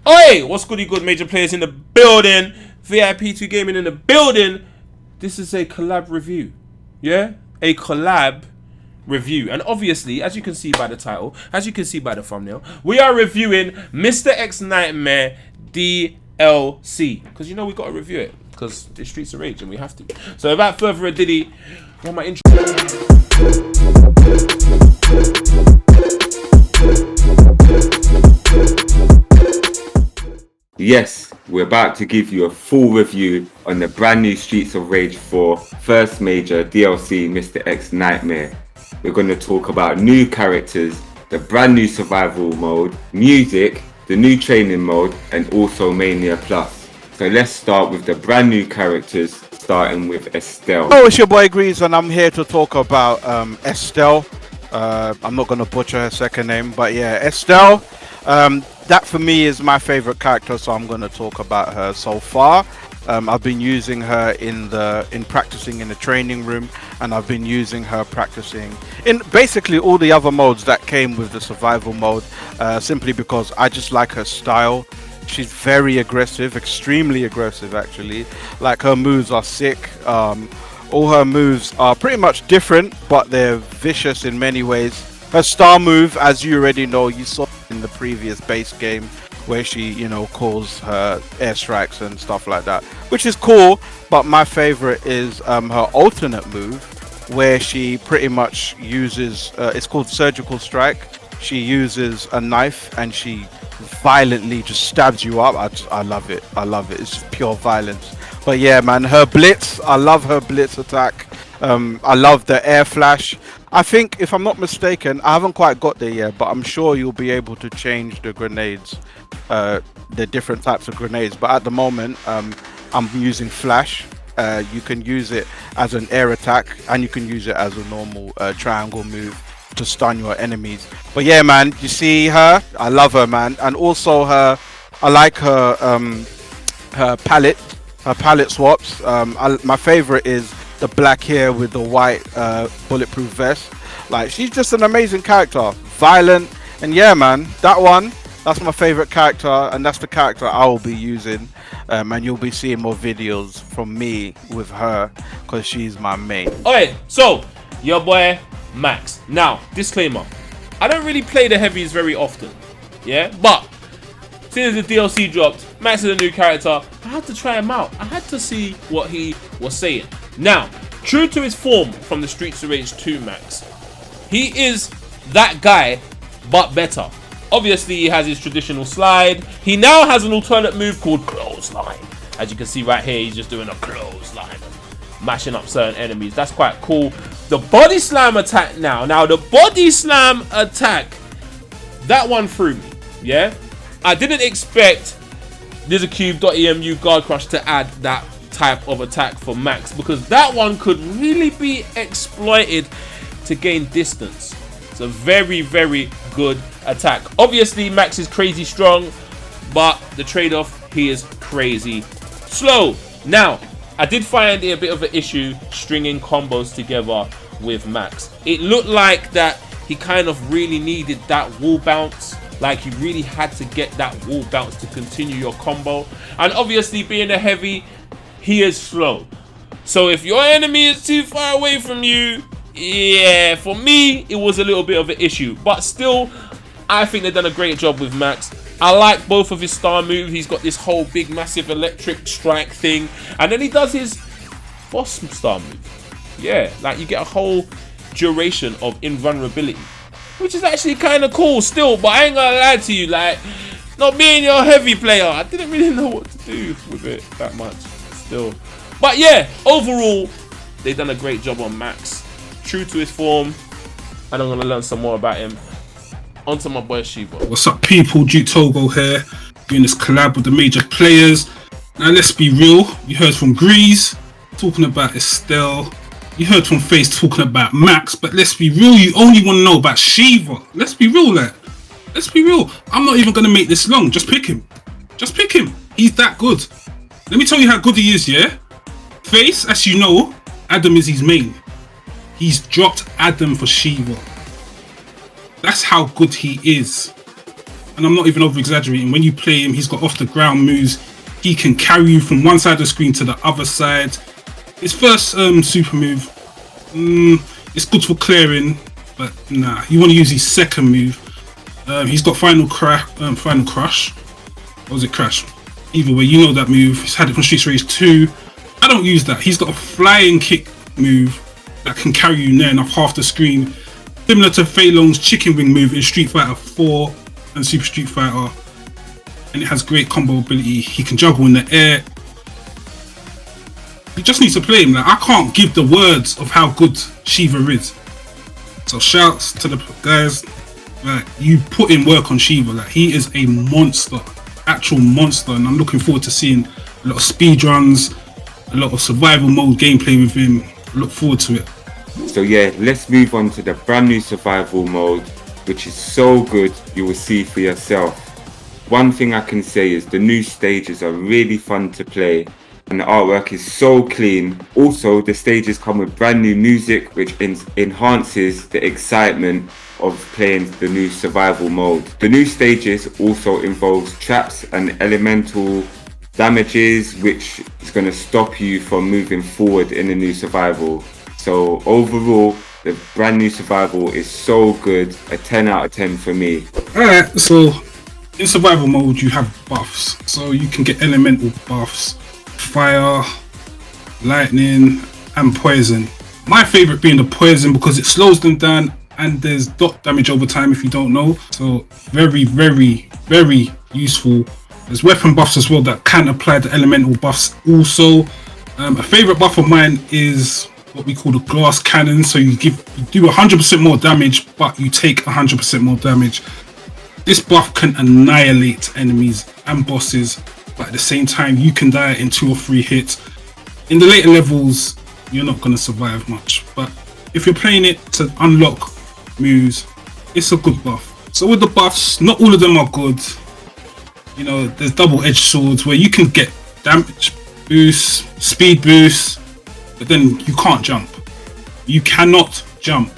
Oi, what's goody good? Major players in the building. VIP2 Gaming in the building. This is a collab review. Yeah? A collab review. And obviously, as you can see by the title, as you can see by the thumbnail, we are reviewing Mr. X Nightmare DLC. Because you know we got to review it. Because it's Streets of Rage and we have to. So without further ado, on my intro. Yes, we're about to give you a full review on the brand new Streets of Rage 4 first major DLC, Mr. X Nightmare. We're going to talk about new characters, the brand new survival mode, music, the new training mode, and also Mania Plus. So let's start with the brand new characters, starting with Estelle. Oh, it's your boy Grease, and I'm here to talk about Estelle. I'm not going to butcher her second name, but yeah, Estelle. That for me is my favorite character, so I'm going to talk about her so far. I've been using her in practicing in the training room, and I've been using her practicing in basically all the other modes that came with the survival mode, simply because I just like her style. She's very aggressive, extremely aggressive actually. Like, her moves are sick. All her moves are pretty much different, but they're vicious in many ways. Her star move, as you already know, you saw in the previous base game, where she, you know, calls her airstrikes and stuff like that, which is cool. But my favorite is her alternate move, where she pretty much uses, it's called Surgical Strike. She uses a knife and she violently just stabs you up. I love it. I love it. It's just pure violence. But yeah, man, her blitz, I love her blitz attack. I love the air flash. I think, if I'm not mistaken, I haven't quite got there yet, but I'm sure you'll be able to change the grenades, the different types of grenades. But at the moment, I'm using flash. You can use it as an air attack, and you can use it as a normal triangle move to stun your enemies. But yeah, man, you see her? I love her, man. And also I like her her palette swaps. My favorite is the black hair with the white bulletproof vest. Like, she's just an amazing character, violent. And yeah, man, that's my favorite character, and that's the character I will be using. And you'll be seeing more videos from me with her, because she's my main. Alright, so your boy Max. Now, disclaimer, I don't really play the heavies very often, yeah, but since the DLC dropped, Max is a new character, I had to try him out. I had to see what he was saying. Now, true to his form from the Streets of Rage 2 Max, he is that guy, but better. Obviously, he has his traditional slide. He now has an alternate move called Clothesline. As you can see right here, he's just doing a clothesline and mashing up certain enemies. That's quite cool. The body slam attack now. Now, the body slam attack, that one threw me, yeah? I didn't expect Lizardcube.emu Guard Crush to add that type of attack for Max, because that one could really be exploited to gain distance. It's a very, very good attack. Obviously, Max is crazy strong, but the trade-off, he is crazy slow. Now, I did find it a bit of an issue stringing combos together with Max. It looked like that he kind of really needed that wall bounce. Like, you really had to get that wall bounce to continue your combo. And obviously, being a heavy, he is slow. So if your enemy is too far away from you, yeah, for me, it was a little bit of an issue. But still, I think they've done a great job with Max. I like both of his star moves. He's got this whole big, massive electric strike thing. And then he does his boss star move. Yeah, like, you get a whole duration of invulnerability, which is actually kind of cool still. But I ain't gonna lie to you, like, not being your heavy player, I didn't really know what to do with it that much still. But yeah, overall, they've done a great job on Max. True to his form, and I'm gonna learn some more about him. On to my boy Shiva. What's up, people? Duke Togo here, doing this collab with the major players. Now, let's be real. You heard from Grease talking about Estelle. You heard from Face talking about Max. But let's be real. You only want to know about Shiva. Let's be real, lad. Let's be real. I'm not even gonna make this long. Just pick him. Just pick him. He's that good. Let me tell you how good he is. Yeah. Face, as you know, Adam is his main. He's dropped Adam for Shiva. That's how good he is. and I'm not even over exaggerating. When you play him, he's got off the ground moves. He can carry you from one side of the screen to the other side. His first super move, it's good for clearing, but nah, you want to use his second move. He's got final crush. Or was it crash? Either way, you know that move. He's had it from Streets Rage 2. I don't use that. He's got a flying kick move that can carry you near enough half the screen, similar to Fei Long's chicken wing move in Street Fighter 4 and Super Street Fighter. And it has great combo ability. He can juggle in the air. You just need to play him. Like, I can't give the words of how good Shiva is. So shouts to the guys. Like, you put in work on Shiva. Like, he is a monster, actual monster, and I'm looking forward to seeing a lot of speedruns, a lot of survival mode gameplay with him. I look forward to it. So yeah, let's move on to the brand new survival mode, which is so good you will see for yourself. One thing I can say is the new stages are really fun to play and the artwork is so clean. Also, the stages come with brand new music which enhances the excitement of playing the new survival mode. The new stages also involves traps and elemental damages, which is going to stop you from moving forward in the new survival. So overall, the brand new survival is so good. A 10 out of 10 for me. Alright, so in survival mode you have buffs. So you can get elemental buffs, fire, lightning and poison. My favourite being the poison because it slows them down and there's dot damage over time if you don't know. So very, very, very useful. There's weapon buffs as well that can apply the elemental buffs also. A favourite buff of mine is what we call the glass cannon. So you do 100% more damage, but you take 100% more damage. This buff can annihilate enemies and bosses, but at the same time you can die in 2 or 3 hits. In the later levels, you're not going to survive much, but if you're playing it to unlock moves, it's a good buff. So with the buffs, not all of them are good. You know, there's double-edged swords where you can get damage boosts, speed boosts, but then you can't jump. You cannot jump.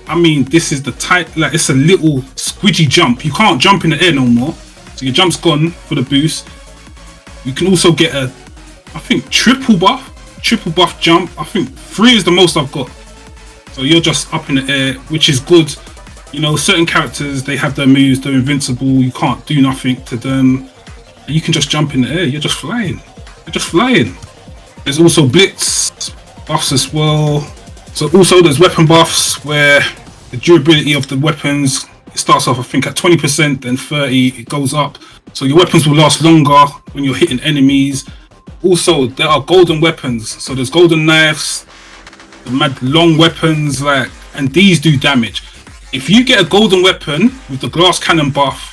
I mean, this is the tight, like it's a little squidgy jump. You can't jump in the air no more. So your jump's gone for the boost. You can also get a, I think, triple buff jump. I think 3 is the most I've got. So you're just up in the air, which is good. You know, certain characters, they have their moves, they're invincible. You can't do nothing to them. And you can just jump in the air. You're just flying. You're just flying. There's also blitz buffs as well. So also there's weapon buffs where the durability of the weapons, it starts off I think at 20%, then 30, it goes up. So your weapons will last longer when you're hitting enemies. Also, there are golden weapons. So there's golden knives, the mad long weapons, like, and these do damage. If you get a golden weapon with the glass cannon buff,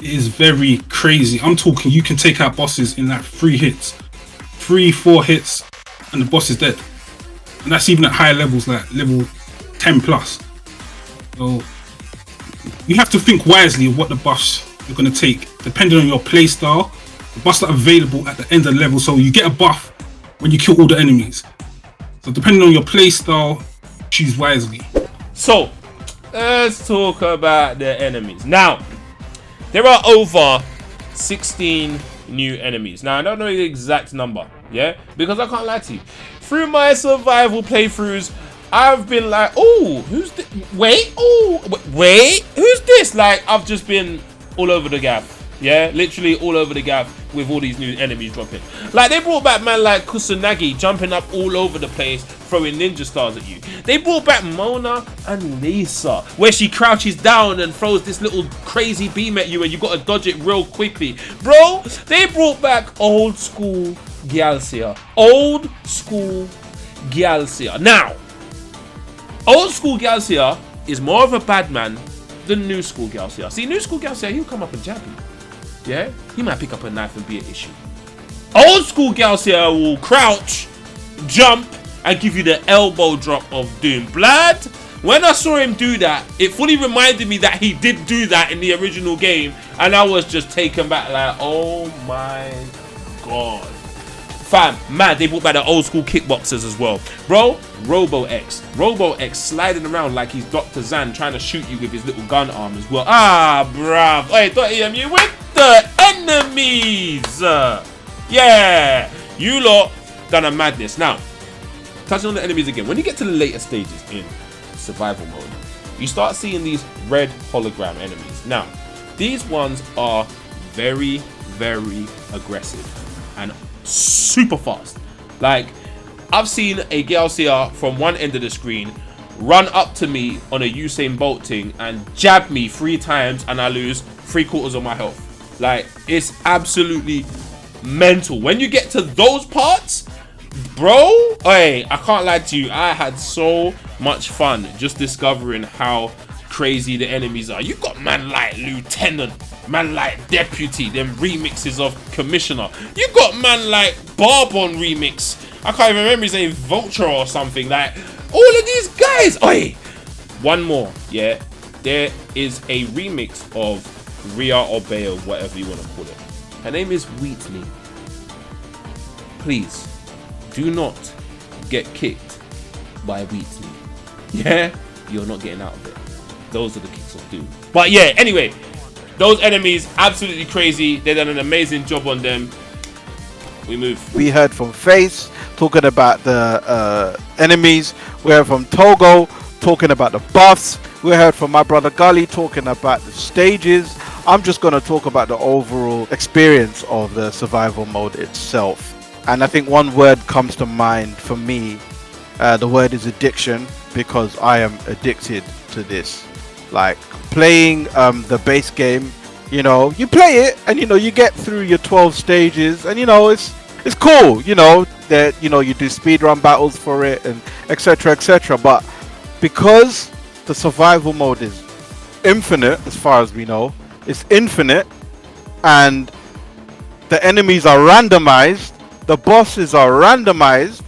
it is very crazy. I'm talking you can take out bosses in like 3 hits, 3-4 hits, and the boss is dead. And that's even at higher levels, like level 10 plus. So you have to think wisely of what the buffs you're going to take, depending on your play style. The buffs that are available at the end of the level, so you get a buff when you kill all the enemies. So depending on your play style, choose wisely. So let's talk about the enemies. Now, there are over 16 new enemies. Now, I don't know the exact number, yeah? Because I can't lie to you. Through my survival playthroughs, I've been like, oh, who's this? Wait, who's this? Like, I've just been all over the gap. Yeah, literally all over the gap with all these new enemies dropping. Like, they brought back man like Kusanagi jumping up all over the place, throwing ninja stars at you. They brought back Mona and Lisa, where she crouches down and throws this little crazy beam at you and you got to dodge it real quickly. Bro, they brought back old school Gyalcia. Old school Gyalcia. Now, old school Gyalcia is more of a bad man than new school Gyalcia. See, new school Gyalcia, he'll come up and jab you. Yeah, he might pick up a knife and be an issue. Old school Gyalcia will crouch, jump, and give you the elbow drop of doom. Blood, when I saw him do that, it fully reminded me that he did do that in the original game, and I was just taken back like, oh my god. Fam, man, they brought back the old school kickboxers as well. Bro, Robo X sliding around like he's Dr. Zan trying to shoot you with his little gun arm as well. Ah, bruv. Hey, don't you with the enemies. Yeah, you lot done a madness. Now, touching on the enemies again, when you get to the later stages in survival mode, you start seeing these red hologram enemies. Now, these ones are very, very aggressive and super fast. Like, I've seen a Galcia from one end of the screen run up to me on a Usain Bolt thing and jab me 3 times and I lose 3/4 of my health. Like, it's absolutely mental. When you get to those parts, bro, hey, I can't lie to you, I had so much fun just discovering how crazy the enemies are. You got man like Lieutenant, man like Deputy, them remixes of Commissioner. You got man like Barbon remix. I can't even remember his name, Vulture or something. Like, all of these guys. Oi, one more, yeah. There is a remix of Rhea or Bale, whatever you want to call it. Her name is Wheatley. Please, do not get kicked by Wheatley. Yeah, you're not getting out of it. Those are the kicks of doom. But yeah, anyway, those enemies, absolutely crazy. They done an amazing job on them. We move. We heard from Face talking about the enemies. We heard from Togo talking about the buffs. We heard from my brother Gully talking about the stages. I'm just going to talk about the overall experience of the survival mode itself. And I think one word comes to mind for me. The word is addiction, because I am addicted to this. Like, playing the base game, you know, you play it and, you know, you get through your 12 stages and, you know, it's cool, you know, that, you know, you do speedrun battles for it and etc, etc. But because the survival mode is infinite, as far as we know, it's infinite, and the enemies are randomized, the bosses are randomized,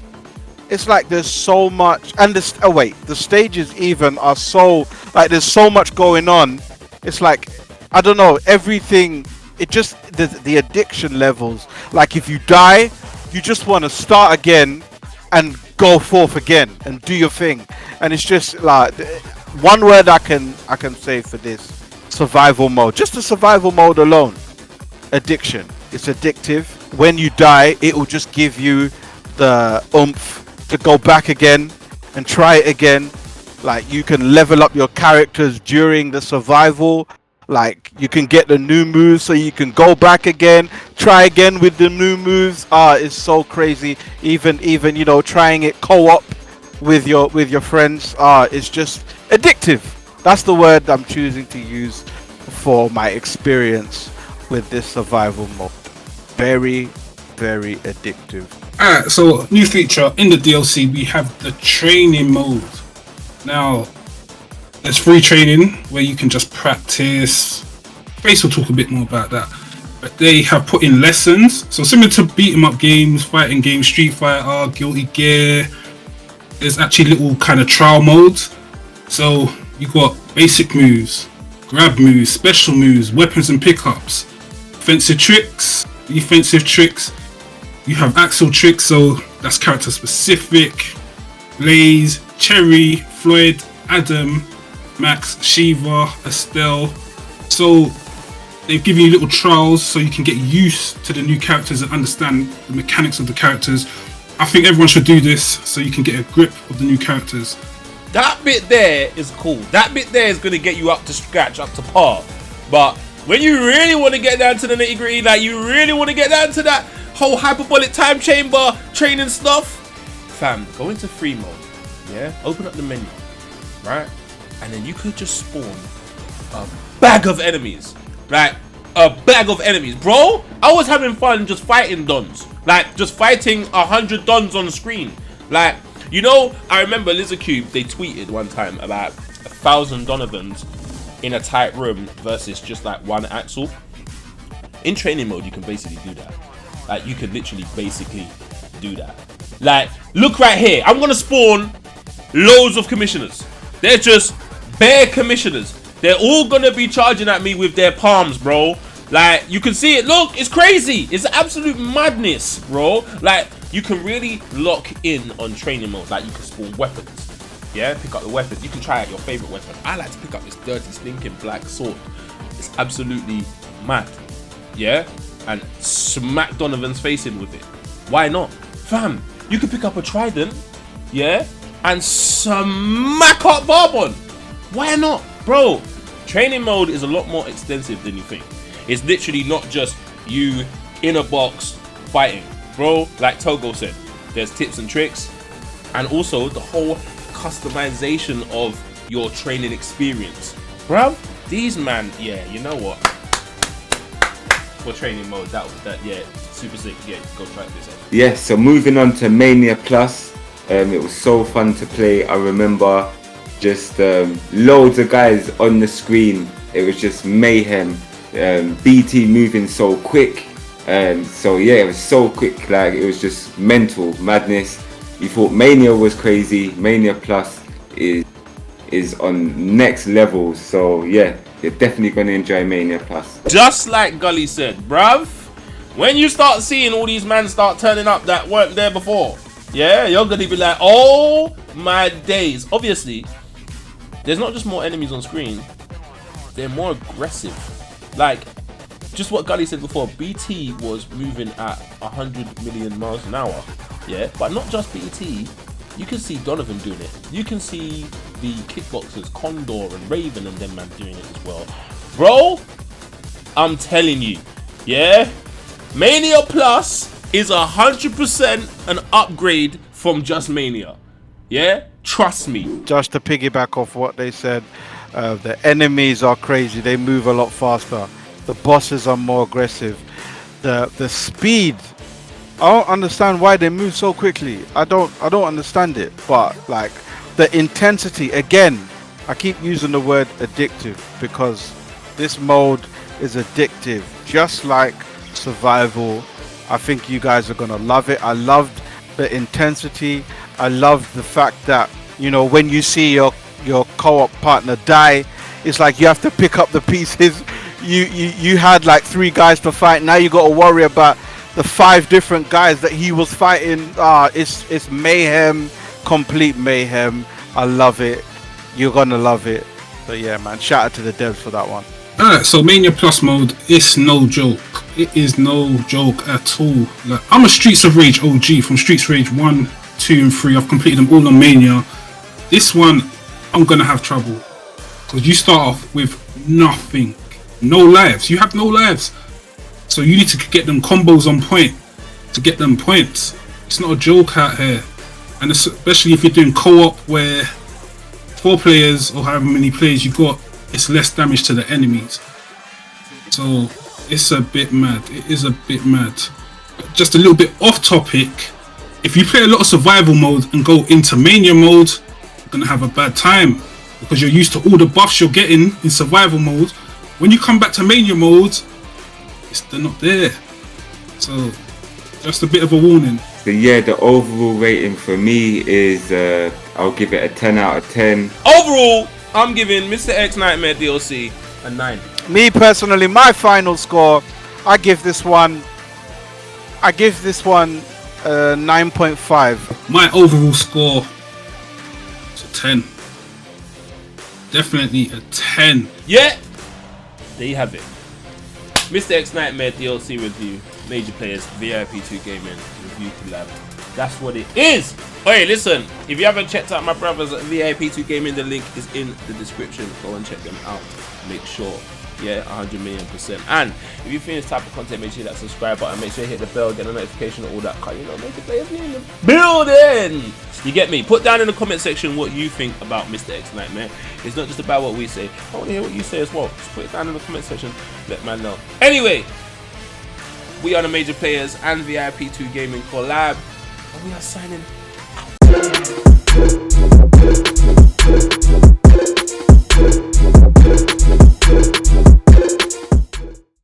it's like there's so much, and the stages even are so, like, there's so much going on. It's like, I don't know, everything, it just, the addiction levels, like if you die, you just want to start again and go forth again and do your thing. And it's just like, one word I can say for this survival mode, just the survival mode alone, addiction. It's addictive. When you die, it will just give you the oomph to go back again and try it again. Like, you can level up your characters during the survival. Like, you can get the new moves so you can go back again, try again with the new moves. It's so crazy. Even you know, trying it co-op with your friends. It's just addictive. That's the word I'm choosing to use for my experience with this survival mode. Very, very addictive. Alright, so new feature in the DLC, we have the training mode. Now, there's free training where you can just practice. Face will talk a bit more about that. But they have put in lessons. So similar to beat 'em up games, fighting games, Street Fighter, Guilty Gear, there's actually little kind of trial modes. So you got basic moves, grab moves, special moves, weapons and pickups, offensive tricks, defensive tricks. You have Axel tricks, so that's character specific. Blaze, Cherry, Floyd, Adam, Max, Shiva, Estelle. So they've given you little trials so you can get used to the new characters and understand the mechanics of the characters. I think everyone should do this so you can get a grip of the new characters. That bit there is cool. That bit there is going to get you up to scratch, up to par. But when you really want to get down to the nitty gritty, like you really want to get down to that whole hyperbolic time chamber training stuff, fam, go into free mode. Yeah, open up the menu, right? And then you could just spawn a bag of enemies. Like, a bag of enemies. Bro, I was having fun just fighting dons. Like, just fighting 100 dons on the screen. Like, you know, I remember Lizardcube, they tweeted one time about 1,000 Donovans in a tight room versus just like one Axel. In training mode, you can basically do that. Like, you could literally basically do that. Like, look right here. I'm going to spawn loads of commissioners. They're just bare commissioners. They're all going to be charging at me with their palms, bro. Like, you can see it. Look, it's crazy. It's absolute madness, bro. Like, you can really lock in on training modes. Like, you can spawn weapons. Yeah, pick up the weapons. You can try out your favorite weapon. I like to pick up this dirty, stinking black sword. It's absolutely mad. Yeah, and smack Donovan's face in with it. Why not? Fam, you can pick up a trident, yeah, and smack up Barbon. Why not? Bro, training mode is a lot more extensive than you think. It's literally not just you in a box fighting. Bro, like Togo said, there's tips and tricks, and also the whole customization of your training experience. Bro, these man, yeah, you know what? For training mode, that yeah, super sick. Yeah, go try this out. Yeah, so moving on to Mania Plus. It was so fun to play. I remember just loads of guys on the screen. It was just mayhem. BT moving so quick. So yeah, it was so quick. Like, it was just mental madness. You thought Mania was crazy. Mania Plus is on next level. So yeah, you're definitely gonna enjoy Mania Plus. Just like Gully said, bruv, when you start seeing all these men start turning up that weren't there before, yeah, you're gonna be like, oh my days. Obviously, there's not just more enemies on screen, they're more aggressive. Like, just what Gully said before, BT was moving at 100 million miles an hour, yeah, but not just BT. You can see Donovan doing it. You can see the kickboxers, Condor and Raven and them man doing it as well. Bro, I'm telling you, yeah, Mania Plus is 100% an upgrade from just Mania. Yeah, trust me. Just to piggyback off what they said, the enemies are crazy. They move a lot faster. The bosses are more aggressive. The speed. I don't understand why they move so quickly. I don't understand it. But like the intensity, again, I keep using the word addictive because this mode is addictive, just like survival. I think you guys are gonna love it. I loved the intensity. I loved the fact that, you know, when you see your co-op partner die, it's like you have to pick up the pieces. You had like 3 guys to fight. Now you got to worry about the 5 different guys that he was fighting. It's mayhem, complete mayhem. I love it. You're gonna love it. So yeah, man, shout out to the devs for that one. Alright, so Mania Plus mode, it's no joke. It is no joke at all. Like, I'm a Streets of Rage OG from Streets of Rage 1, 2 and 3. I've completed them all on Mania. This one, I'm gonna have trouble. Because you start off with nothing. No lives. You have no lives. So you need to get them combos on point to get them points. It's not a joke out here. And especially if you're doing co-op where 4 players or however many players you got, it's less damage to the enemies. So it's a bit mad. It is a bit mad. But just a little bit off topic. If you play a lot of survival mode and go into Mania mode, you're going to have a bad time. Because you're used to all the buffs you're getting in survival mode. When you come back to Mania mode, they're not there. So just a bit of a warning. So yeah, the overall rating for me is I'll give it a 10 out of 10. Overall, I'm giving Mr. X Nightmare DLC a 9. Me personally, my final score, I give this one 9.5. My overall score is a 10. Definitely a 10. Yeah, there you have it. Mr. X Nightmare DLC review, Major Players, VIP2 Gaming review collab. That's what it is. Hey, listen, if you haven't checked out my brothers at VIP2 Gaming, the link is in the description. Go and check them out. Make sure, yeah, 100,000,000%. And if you feel this type of content, make sure you hit that subscribe button. Make sure you hit the bell, get a notification, all that. You know, Major Players in the building. You get me? Put down in the comment section what you think about Mr. X Nightmare. It's not just about what we say. I want to hear what you say as well. Just put it down in the comment section. Let man know. Anyway, we are the Major Players and VIP2 Gaming collab. And we are signing